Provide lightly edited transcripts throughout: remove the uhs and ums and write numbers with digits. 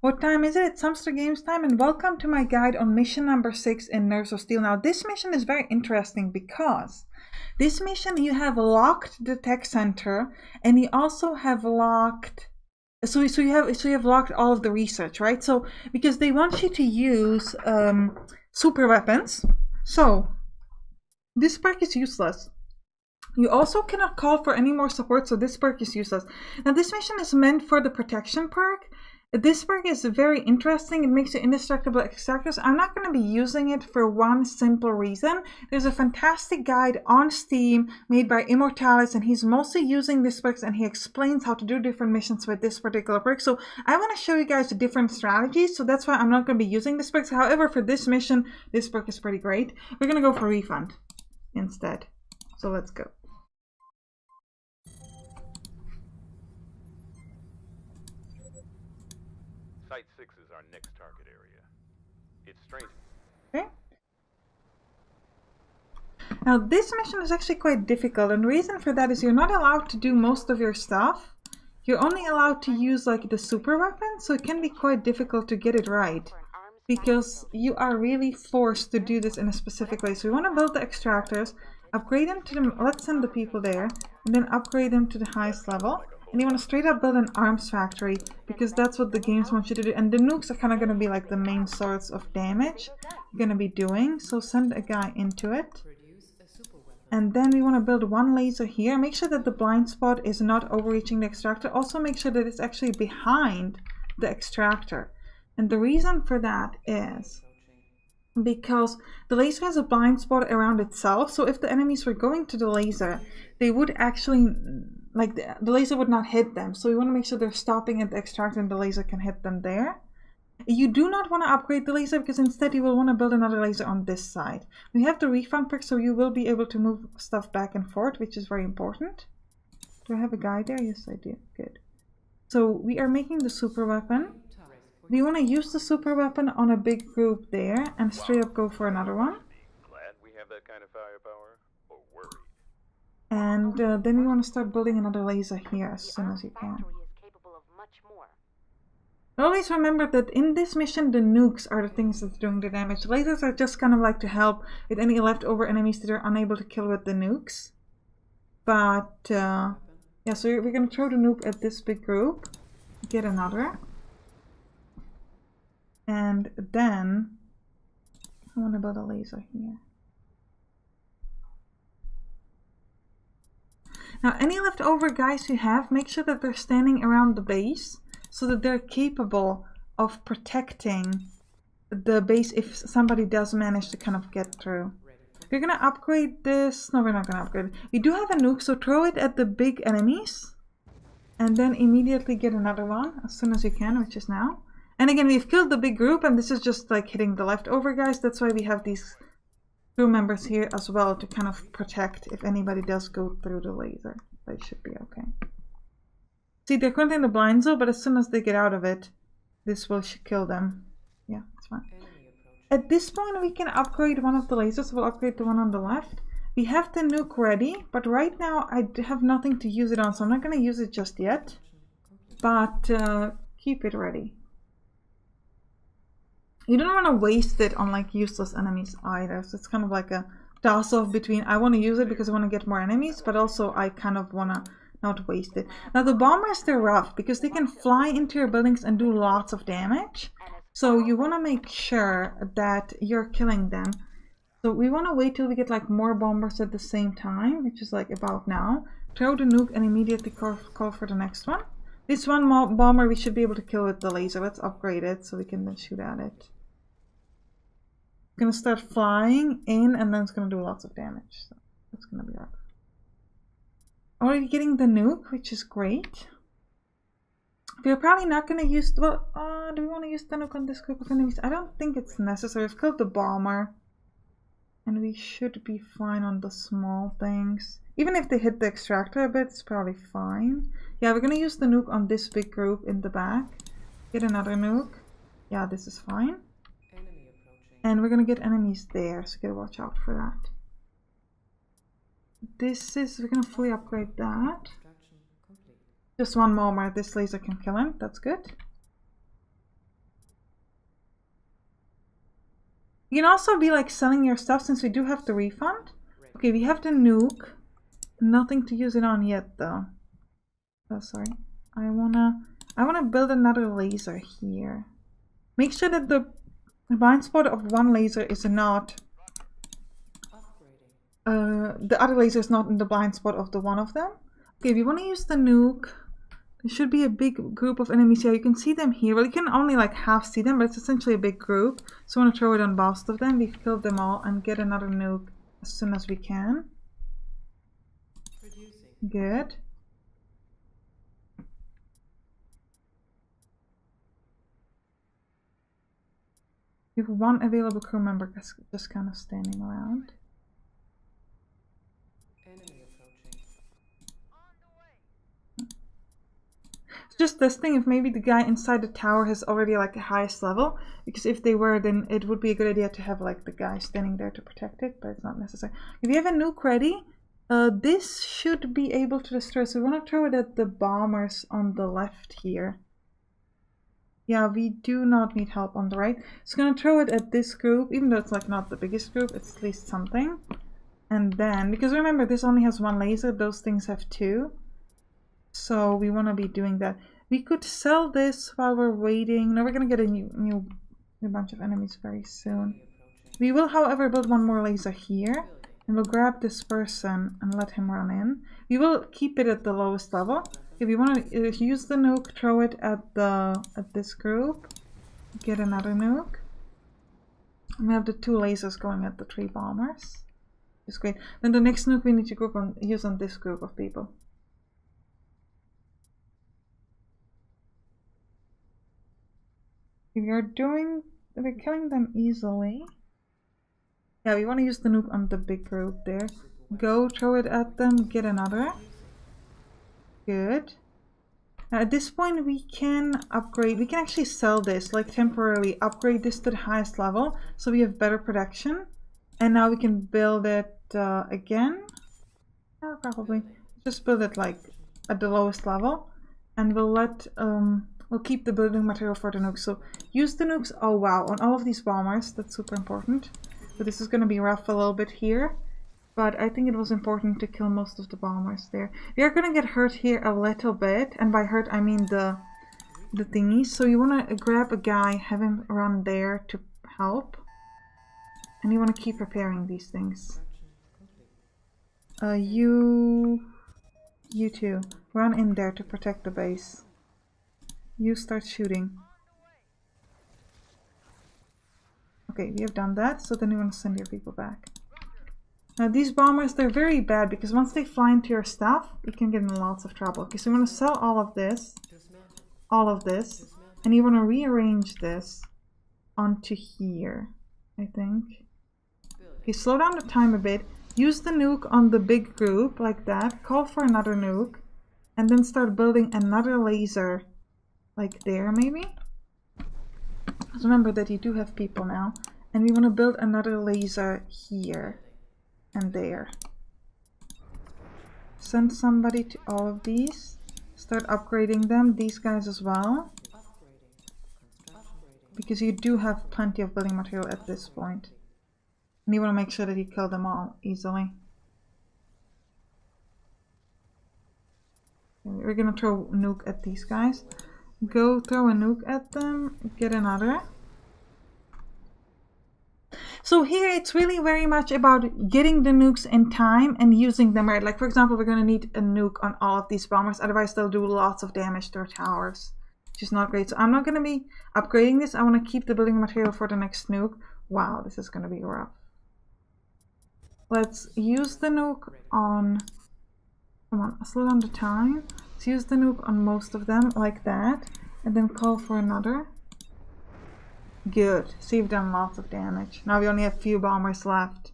What time is it? It's Sampstra Games time, and welcome to my guide on mission number 6 in Nerves of Steel. Now, this mission is very interesting because this mission you have locked the tech center, and you also have locked. So you have locked all of the research, right? So because they want you to use super weapons, so this perk is useless. You also cannot call for any more support, so this perk is useless. Now, this mission is meant for the protection perk. This perk is very interesting. It makes you indestructible extractors. I'm not going to be using it for one simple reason. There's a fantastic guide on Steam made by Immortalis, and he's mostly using this perk, and he explains how to do different missions with this particular perk. So I want to show you guys the different strategies, so that's why I'm not going to be using this perk. However, for this mission, this perk is pretty great. We're going to go for refund instead. So let's go. Site 6 is our next target area. It's strange. Okay. Now this mission is actually quite difficult, and the reason for that is you're not allowed to do most of your stuff. You're only allowed to use like the super weapon, so it can be quite difficult to get it right because you are really forced to do this in a specific way. So we want to build the extractors, upgrade them to them. Let's send the people there, and then upgrade them to the highest level. And you want to straight up build an arms factory because that's what the games want you to do. And the nukes are kind of going to be like the main source of damage you're going to be doing. So send a guy into it. And then we want to build one laser here. Make sure that the blind spot is not overreaching the extractor. Also make sure that it's actually behind the extractor. And the reason for that is because the laser has a blind spot around itself. So if the enemies were going to the laser, they would actually... like the laser would not hit them, so we want to make sure they're stopping at the extractor and the laser can hit them there. You do not want to upgrade the laser because instead you will want to build another laser on this side. We have the refund perk, so you will be able to move stuff back and forth, which is very important. Do I have a guy there? Yes, I do. Good. So we are making the super weapon. We want to use the super weapon on a big group there and straight up go for another one. Glad we have that kind of firepower, or worried. And then we want to start building another laser here as soon as you can. Always remember that in this mission, the nukes are the things that's doing the damage. Lasers are just kind of like to help with any leftover enemies that are unable to kill with the nukes. But, yeah, so we're going to throw the nuke at this big group. Get another. And then, I want to build a laser here. Now, any leftover guys you have, make sure that they're standing around the base so that they're capable of protecting the base if somebody does manage to kind of get through. We're going to upgrade this. No, we're not going to upgrade it. We do have a nuke, so throw it at the big enemies. And then immediately get another one as soon as you can, which is now. And again, we've killed the big group, and this is just like hitting the leftover guys. That's why we have these crew members here as well to kind of protect if anybody does go through the laser. They should be okay. See, they're currently in the blind zone, but as soon as they get out of it, this will kill them. Yeah, it's fine. At this point, we can upgrade one of the lasers. We'll upgrade the one on the left. We have the nuke ready, but right now I have nothing to use it on, so I'm not going to use it just yet. But keep it ready. You don't want to waste it on like useless enemies either, so it's kind of like a toss-off between I want to use it because I want to get more enemies, but also I kind of want to not waste it. Now the bombers, they're rough because they can fly into your buildings and do lots of damage, so you want to make sure that you're killing them. So we want to wait till we get like more bombers at the same time, which is like about now. Throw the nuke and immediately call for the next one. This one bomber we should be able to kill with the laser. Let's upgrade it so we can then shoot at it. It's gonna start flying in and then it's gonna do lots of damage. So that's gonna be rough. Already getting the nuke, which is great. We're probably not gonna use. Well, do we want to use the nuke on this group of enemies? I don't think it's necessary. We've killed the bomber, and we should be fine on the small things. Even if they hit the extractor a bit, it's probably fine. Yeah, we're gonna use the nuke on this big group in the back. Get another nuke. Yeah, this is fine. And we're gonna get enemies there, so gotta watch out for that. We're gonna fully upgrade that. Just one more, this laser can kill him, that's good. You can also be like selling your stuff since we do have the refund. Okay, we have the nuke. Nothing to use it on yet though. Oh, sorry. I wanna build another laser here. Make sure that the blind spot of one laser is not the other laser is not in the blind spot of the one of them. Okay, we want to use the nuke. There should be a big group of enemies here. You can see them here. Well, you can only like half see them, but it's essentially a big group. So I want to throw it on most of them. We've killed them all and get another nuke as soon as we can. Good. We have one available crew member just kind of standing around. Just testing if maybe the guy inside the tower has already like the highest level, because if they were, then it would be a good idea to have like the guy standing there to protect it, but it's not necessary. If you have a nuke ready, this should be able to destroy, so we want to throw it at the bombers on the left here. Yeah, we do not need help on the right. So I'm gonna throw it at this group, even though it's like not the biggest group, it's at least something. And then, because remember this only has one laser, those things have two. So we want to be doing that. We could sell this while we're waiting. No, we're going to get a new bunch of enemies very soon. We will, however, build one more laser here. And we'll grab this person and let him run in. We will keep it at the lowest level. If you want to use the nuke, throw it at this group. Get another nuke. And we have the 2 lasers going at the 3 bombers. It's great. Then the next nuke we need to use on this group of people. We're killing them easily. Yeah, we want to use the nuke on the big group there. Go, throw it at them, get another. Good. Now at this point we can upgrade, we can actually sell this, like temporarily upgrade this to the highest level, so we have better protection. And now we can build it again. Probably. Just build it like at the lowest level. And we'll let, we'll keep the building material for the nukes. So use the nukes, oh wow, on all of these bombers, that's super important. So this is going to be rough a little bit here. But I think it was important to kill most of the bombers there. We are going to get hurt here a little bit. And by hurt I mean the thingies. So you want to grab a guy, have him run there to help. And you want to keep repairing these things. You two, run in there to protect the base. You start shooting. Okay, we have done that, so then you want to send your people back. Now these bombers, they're very bad because once they fly into your stuff, you can get in lots of trouble. Okay, so you want to sell all of this, and you want to rearrange this onto here, I think. Okay, slow down the time a bit. Use the nuke on the big group like that. Call for another nuke. And then start building another laser like there maybe. Just remember that you do have people now. And we want to build another laser here and there. Send somebody to all of these. Start upgrading them. These guys as well. Because you do have plenty of building material at this point. And you want to make sure that you kill them all easily. Okay, we're going to throw a nuke at these guys. Go throw a nuke at them. Get another. So here it's really very much about getting the nukes in time and using them right. Like for example, we're going to need a nuke on all of these bombers. Otherwise they'll do lots of damage to our towers. Which is not great. So I'm not going to be upgrading this. I want to keep the building material for the next nuke. Wow, this is going to be rough. Let's use the nuke on... Come on, slow down the time. Let's use the nuke on most of them, like that. And then call for another. Good. So you've done lots of damage. Now we only have a few bombers left.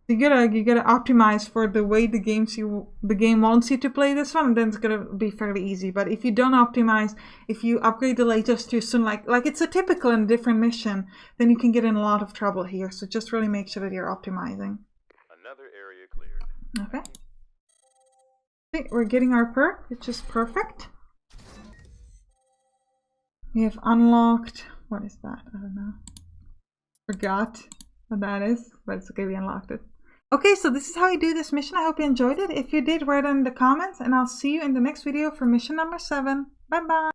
You gotta optimize for the way the game wants you to play this one, and then it's gonna be fairly easy. But if you don't optimize, if you upgrade the lasers too soon, like it's a typical and different mission, then you can get in a lot of trouble here. So just really make sure that you're optimizing. Another area cleared. Okay. Okay, we're getting our perk, which is perfect. We have unlocked. What is that? I don't know. Forgot what that is, but it's okay, we unlocked it. Okay, so this is how you do this mission. I hope you enjoyed it. If you did, write it in the comments, and I'll see you in the next video for mission number 7. Bye bye!